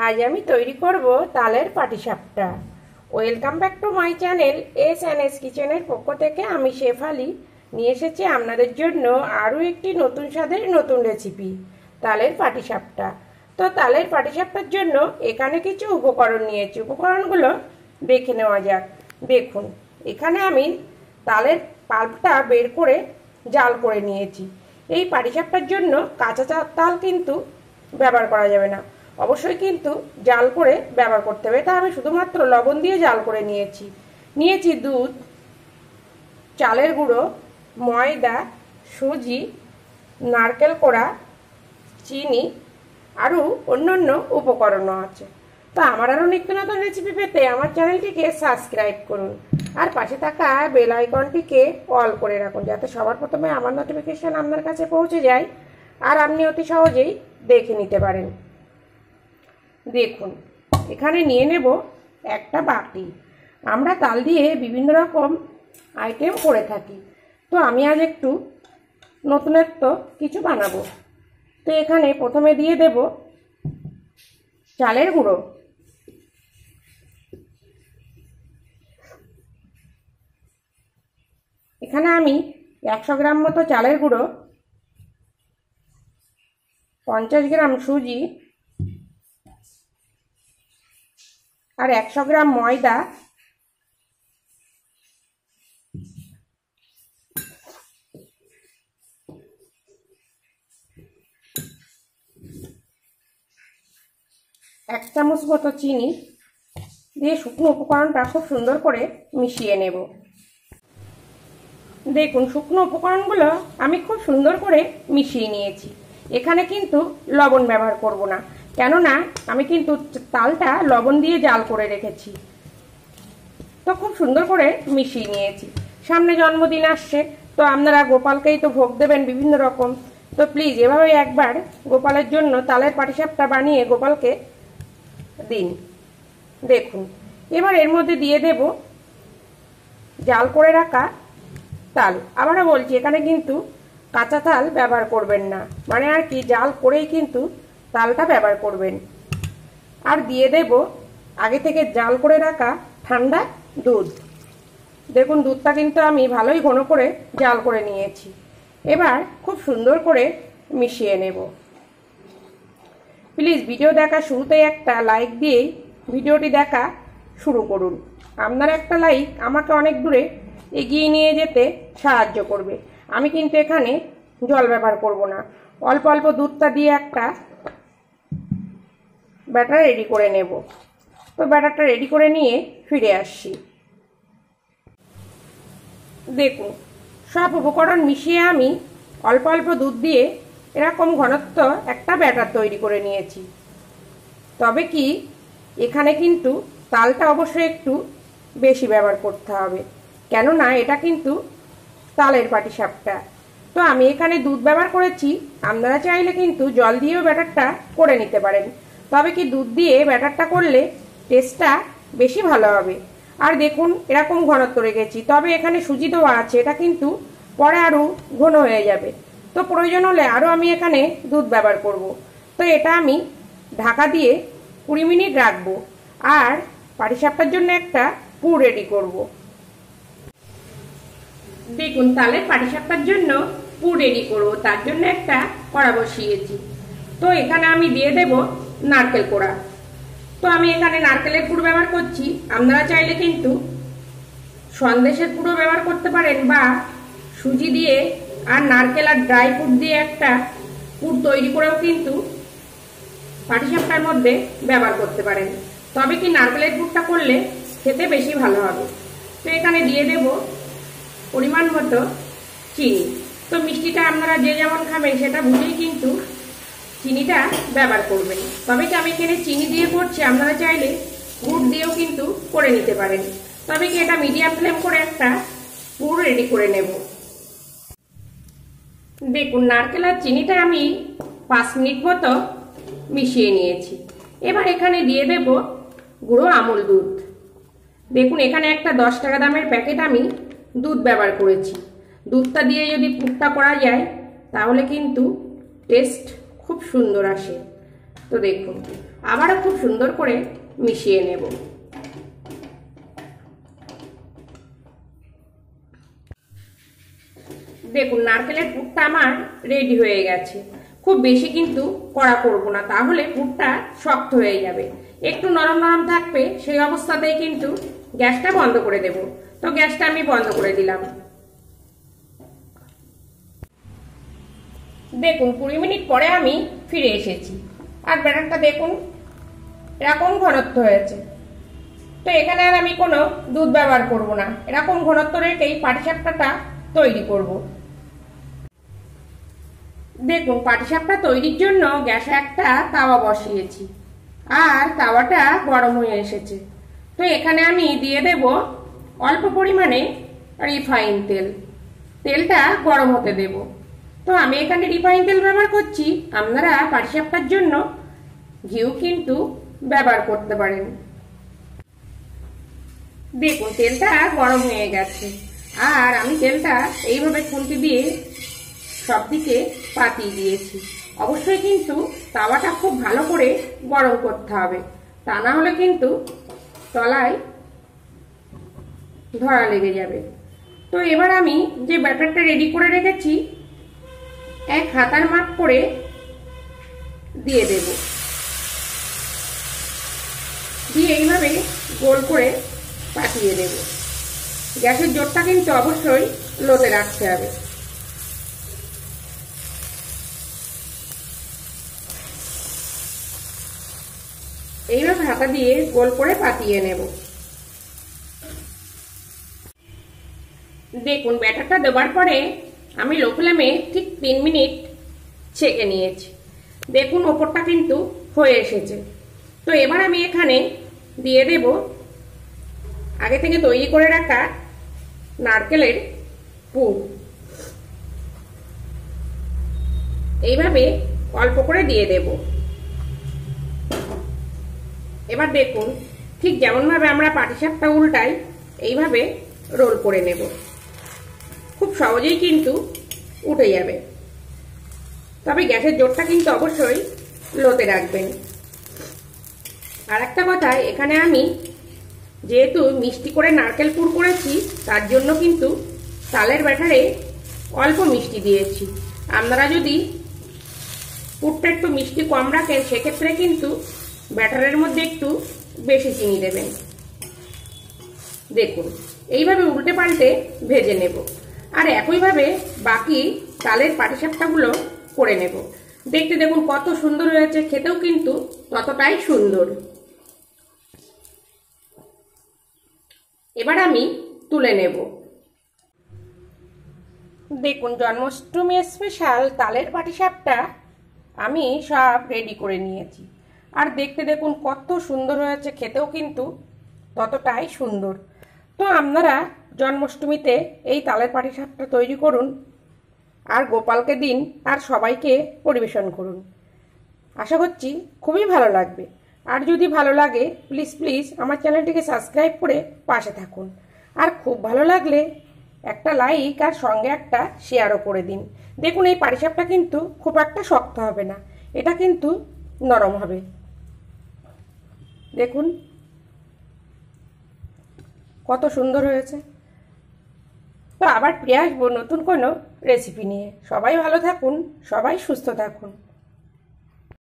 আজ আমি তৈরি করব তালের পাটিসাপটা। Welcome back to my channel S কিচেনের পক্ষ থেকে আমি শেফালি নিয়ে এসেছি আপনাদের জন্য আরও একটি নতুন স্বাদের নতুন রেসিপি, তালের পাটিসাপটা। তো তালের পাটিসাপটার জন্য এখানে কিছু উপকরণ নিয়েছি, উপকরণগুলো দেখে নেওয়া যাক। দেখুন, এখানে আমি তালের পাল্পটা বের করে জাল করে নিয়েছি। এই পাটিসাপটার জন্য কাঁচা তাল কিন্তু ব্যবহার করা যাবে না, অবশ্যই কিন্তু জাল করে ব্যবহার করতে হবে। তা আমি শুধুমাত্র লবণ দিয়ে জাল করে নিয়েছি দুধ, চালের গুঁড়ো, ময়দা, সুজি, নারকেল কোড়া, চিনি, আরও অন্যান্য উপকরণও আছে। তো আমার আরও নিত্য নতুন রেসিপি পেতে আমার চ্যানেলটিকে সাবস্ক্রাইব করুন আর পাশে থাকা বেল আইকনটিকে অল করে রাখুন, যাতে সবার প্রথমে আমার নোটিফিকেশান আপনার কাছে পৌঁছে যায় আর আপনি অতি সহজেই দেখে নিতে পারেন। দেখুন, এখানে নিয়ে নেব একটা বাটি। আমরা তাল দিয়ে বিভিন্ন রকম আইটেম করে থাকি, তো আমি আজ একটু নতুনত্ব কিছু বানাবো। তো এখানে প্রথমে দিয়ে দেব চালের গুঁড়ো। এখানে আমি 100 গ্রাম মতো চালের গুঁড়ো, 50 গ্রাম সুজি আর 100 গ্রাম ময়দা, এক চামচ মতো চিনি দিয়ে শুকনো উপকরণটা খুব সুন্দর করে মিশিয়ে নেব। দেখুন, শুকনো উপকরণগুলো আমি খুব সুন্দর করে মিশিয়ে নিয়েছি। এখানে কিন্তু লবণ ব্যবহার করব না, কেননা আমি কিন্তু তালটা লবণ দিয়ে জাল করে রেখেছি। তো খুব সুন্দর করে মিশিয়ে নিয়েছি। সামনে জন্মদিন আসছে, তো আপনারা গোপালকেই তো ভোগ দেবেন বিভিন্ন রকম। তো প্লিজ এভাবে একবার গোপালের জন্য তালের পাটিসাপটা বানিয়ে গোপালকে দিন। দেখুন, এবার এর মধ্যে দিয়ে দেব জাল করে রাখা তাল। আবারও বলছি, এখানে কিন্তু কাঁচা তাল ব্যবহার করবেন না, মানে আর কি জাল করেই কিন্তু তালটা ব্যবহার করবেন। আর দিয়ে দেব আগে থেকে জাল করে রাখা ঠান্ডা দুধ। দেখুন, দুধটা কিন্তু আমি ভালোই ঘন করে জাল করে নিয়েছি। এবার খুব সুন্দর করে মিশিয়ে নেব। প্লিজ ভিডিও দেখা শুরুতেই একটা লাইক দিয়েই ভিডিওটি দেখা শুরু করুন। আপনার একটা লাইক আমাকে অনেক দূরে এগিয়ে নিয়ে যেতে সাহায্য করবে। আমি কিন্তু এখানে জল ব্যবহার করব না, অল্প অল্প দুধটা দিয়ে একটা ব্যাটার রেডি করে নেব। তো ব্যাটারটা রেডি করে নিয়ে ফিরে আসছি। দেখুন, সব উপকরণ মিশিয়ে আমি অল্প অল্প দুধ দিয়ে এরকম ঘনত্ব একটা ব্যাটার তৈরি করে নিয়েছি। তবে কি এখানে কিন্তু তালটা অবশ্যই একটু বেশি ব্যবহার করতে হবে, কেননা এটা কিন্তু তালের পাটিসাপটা। তো আমি এখানে দুধ ব্যবহার করেছি, আপনারা চাইলে কিন্তু জল দিয়েও ব্যাটারটা করে নিতে পারেন। তবে কি দুধ দিয়ে ব্যাটারটা করলে টেস্টটা বেশি ভালো হবে। আর দেখুন, এরকম ঘনত্ব রেখেছি। তবে এখানে সুজি দেওয়া আছে, এটা কিন্তু পরে আরও ঘন হয়ে যাবে। তো প্রয়োজন হলে আরও আমি এখানে দুধ ব্যবহার করব। তো এটা আমি ঢাকা দিয়ে 20 মিনিট রাখবো আর পাটিসাপটার জন্য একটা পুর রেডি করব। দেখুন, তালের পাটিসাপটার জন্য পুর রেডি করব, তার জন্য একটা কড়া বসিয়েছি। তো এখানে আমি দিয়ে দেব নারকেল কোড়া। তো আমি এখানে নারকেলের পুর ব্যবহার করছি, আপনারা চাইলে কিন্তু সন্দেশের পুরও ব্যবহার করতে পারেন, বা সুজি দিয়ে আর নারকেল আর ড্রাই ফ্রুট দিয়ে একটা পুর তৈরি করেও কিন্তু পাটিসাপটার মধ্যে ব্যবহার করতে পারেন। তবে কি নারকেলের পুরটা করলে খেতে বেশি ভালো হবে। তো এখানে দিয়ে দেব পরিমাণ মতো চিনি। তো মিষ্টিটা আপনারা যে যেমন খাবেন সেটা বুঝেই কিন্তু চিনিটা ব্যবহার করবেন। তবে কি আমি এখানে চিনি দিয়ে করছি, আপনারা চাইলে গুড় দিয়েও কিন্তু করে নিতে পারেন। তবে কি এটা মিডিয়াম ফ্লেম করে একটা পুর রেডি করে নেব। দেখুন, নারকেল আর চিনিটা আমি 5 মিনিট মতো মিশিয়ে নিয়েছি। এবার এখানে দিয়ে দেব গুঁড়ো আমুল দুধ। দেখুন, এখানে একটা 10 টাকা দামের প্যাকেট আমি দুধ ব্যবহার করেছি। দুধটা দিয়ে যদি পুরটা করা যায় তাহলে কিন্তু টেস্ট খুব সুন্দর আসে। তো দেখুন, আবারও খুব সুন্দর করে মিশিয়ে নেব। দেখুন নারকেলের পুরটা আমার রেডি হয়ে গেছে। খুব বেশি কিন্তু কড়া করব না, তাহলে পুরটা শক্ত হয়ে যাবে। একটু নরম নরম থাকবে, সেই অবস্থাতেই কিন্তু গ্যাসটা বন্ধ করে দেব। তো গ্যাসটা আমি বন্ধ করে দিলাম। দেখুন 20 মিনিট পরে আমি ফিরে এসেছি, আর ব্যাটারটা দেখুন এরকম ঘনত্ব হয়েছে। তো এখানে আর আমি কোনো দুধ ব্যবহার করব না, এরকম ঘনত্ব রেখেই পাটিসাপটাটা তৈরি করব। দেখুন পাটিসাপটা তৈরির জন্য গ্যাসে একটা তাওয়া বসিয়েছি, আর তাওয়াটা গরম হয়ে এসেছে। তো এখানে আমি দিয়ে দেব অল্প পরিমাণে রিফাইন তেল। তেলটা গরম হতে দেব। তো আমি এখানে রিফাইন তেল ব্যবহার করছি, আপনারা পাটিসাপটার জন্য ঘিও কিন্তু ব্যবহার করতে পারেন। দেখুন তেলটা গরম হয়ে গেছে, আর আমি তেলটা এইভাবে খুন্তি দিয়ে সব দিকে পাতিয়ে দিয়েছি। অবশ্যই কিন্তু তাওয়াটা খুব ভালো করে গরম করতে হবে, তা না হলে কিন্তু তলায় ধরা লেগে যাবে। তো এবার আমি যে ব্যাটারটা রেডি করে রেখেছি এক হাতার মাপ করে দিয়ে দেব, দিয়ে এইভাবে গোল করে পাতিয়ে দেব। গ্যাসের জোরটা কিন্তু অবশ্যই লোতে রাখতে হবে। এইভাবে হাতা দিয়ে গোল করে পাতিয়ে নেব। দেখুন ব্যাটারটা দেওয়ার পরে আমি লো ফ্লেমে ঠিক 3 মিনিট ছেঁকে নিয়েছি। দেখুন ওপরটা কিন্তু হয়ে এসেছে। তো এবার আমি এখানে দিয়ে দেব আগে থেকে তৈরি করে রাখা নারকেলের পুর। এইভাবে অল্প করে দিয়ে দেব। এবার দেখুন ঠিক যেমনভাবে আমরা পাটিসাপটা উল্টাই এইভাবে রোল করে নেব। খুব সহজেই কিন্তু উঠে যাবে, তবে গ্যাসের জোরটা কিন্তু অবশ্যই লোতে রাখবেন। আর একটা কথা, এখানে আমি যেহেতু মিষ্টি করে নারকেল পুর করেছি তার জন্য কিন্তু তালের ব্যাটারে অল্প মিষ্টি দিয়েছি। আপনারা যদি পুরটা একটু মিষ্টি কম রাখেন সেক্ষেত্রে কিন্তু ব্যাটারের মধ্যে একটু বেশি চিনি দেবেন। দেখুন এইভাবে উল্টে পাল্টে ভেজে নেব, আর একইভাবে বাকি তালের পাটিসাপটাগুলো করে নেব। দেখতে দেখুন কত সুন্দর হয়েছে, খেতেও কিন্তু ততটাই সুন্দর। এবার আমি তুলে নেব। দেখুন জন্মাষ্টমী স্পেশাল তালের পাটিসাপটা আমি সব রেডি করে নিয়েছি, আর দেখতে দেখুন কত সুন্দর হয়েছে, খেতেও কিন্তু ততটাই সুন্দর। তো আপনারা জন্মাষ্টমীতে এই তালের পাটিসাপটা তৈরি করুন, আর গোপালকে দিন, আর সবাইকে পরিবেশন করুন। আশা করছি খুবই ভালো লাগবে। আর যদি ভালো লাগে প্লিজ প্লিজ আমার চ্যানেলটিকে সাবস্ক্রাইব করে পাশে থাকুন, আর খুব ভালো লাগলে একটা লাইক আর সঙ্গে একটা শেয়ারও করে দিন। দেখুন এই পাটিসাপটা কিন্তু খুব একটা শক্ত হবে না, এটা কিন্তু নরম হবে। দেখুন কত সুন্দর হয়েছে। তো আবার ফিরে আসবো নতুন কোনো রেসিপি নিয়ে। সবাই ভালো থাকুন, সবাই সুস্থ থাকুন।